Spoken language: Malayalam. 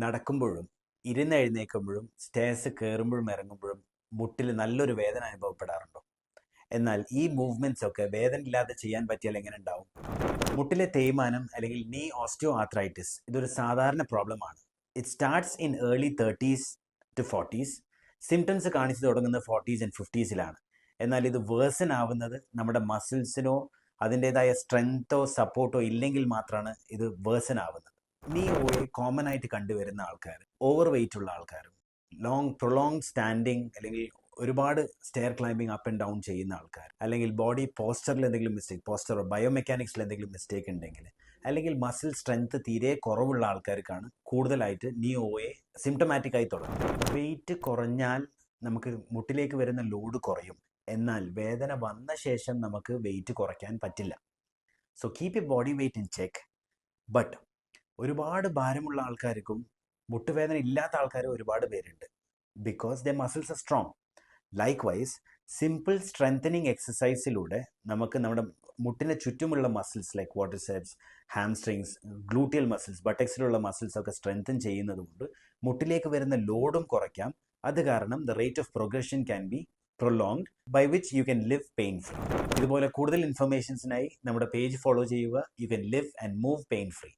നടക്കുമ്പോഴും ഇരുന്നെഴുന്നേൽക്കുമ്പോഴും സ്റ്റെയർസ് കയറുമ്പോഴും ഇറങ്ങുമ്പോഴും മുട്ടിൽ നല്ലൊരു വേദന അനുഭവപ്പെടാറുണ്ടോ? എന്നാൽ ഈ മൂവ്മെന്റ്സ് ഒക്കെ വേദന ഇല്ലാതെ ചെയ്യാൻ പറ്റിയാൽ എങ്ങനെ ഉണ്ടാവും? മുട്ടിലെ തേയ്മാനം അല്ലെങ്കിൽ നീ ഓസ്റ്റിയോ ആർത്രൈറ്റിസ് ഇതൊരു സാധാരണ പ്രോബ്ലമാണ്. It starts in early 30s to 40s. Symptoms കാണിച്ചു തുടങ്ങുന്നത് 40s and 50s. എന്നാൽ ഇത് വേഴ്സൺ ആവുന്നത് നമ്മുടെ മസിൽസിനോ അതിൻ്റെതായ സ്ട്രെങ്തോ സപ്പോർട്ടോ ഇല്ലെങ്കിൽ മാത്രമാണ് ഇത് വേഴ്സൺ ആവുന്നത്. നീ കോമൺ ആയിട്ട് കണ്ടുവരുന്ന ആൾക്കാർ, ഓവർ വെയിറ്റ് ഉള്ള ആൾക്കാരും, പ്രൊലോങ് സ്റ്റാൻഡിങ് അല്ലെങ്കിൽ ഒരുപാട് stair climbing up and down ചെയ്യുന്ന ആൾക്കാർ, അല്ലെങ്കിൽ ബോഡി പോസ്റ്ററിൽ എന്തെങ്കിലും മിസ്റ്റേക്ക്, പോസ്റ്ററോ ബയോമെക്കാനിക്സിൽ എന്തെങ്കിലും മിസ്റ്റേക്ക് ഉണ്ടെങ്കിൽ, അല്ലെങ്കിൽ മസിൽ സ്ട്രെങ്ത് തീരെ കുറവുള്ള ആൾക്കാർക്കാണ് കൂടുതലായിട്ട് നീ സിംറ്റമാറ്റിക് ആയി തുടങ്ങും. വെയിറ്റ് കുറഞ്ഞാൽ നമുക്ക് മുട്ടിലേക്ക് വരുന്ന ലോഡ് കുറയും, എന്നാൽ വേദന വന്ന ശേഷം നമുക്ക് വെയിറ്റ് കുറയ്ക്കാൻ പറ്റില്ല. So keep you body weight in check. But ഒരുപാട് ഭാരമുള്ള ആൾക്കാർക്കും മുട്ടുവേദന ഇല്ലാത്ത ആൾക്കാർ ഒരുപാട് പേരുണ്ട്. Because the muscles are strong. Likewise simple strengthening എക്സസൈസിലൂടെ നമുക്ക് നമ്മുടെ മുട്ടിന് ചുറ്റുമുള്ള muscles like quadriceps, hamstrings, gluteal muscles, ബട്ടക്സിലുള്ള മസിൽസ് ഒക്കെ സ്ട്രെങ്തൻ ചെയ്യുന്നത് കൊണ്ട് മുട്ടിലേക്ക് വരുന്ന ലോഡും കുറയ്ക്കാം. അത് കാരണം the rate of progression can be prolonged, by which you can live pain free. ഇതുപോലെ കൂടുതൽ ഇൻഫർമേഷൻസിനായി നമ്മുടെ പേജ് ഫോളോ ചെയ്യുക. You can live and move pain free.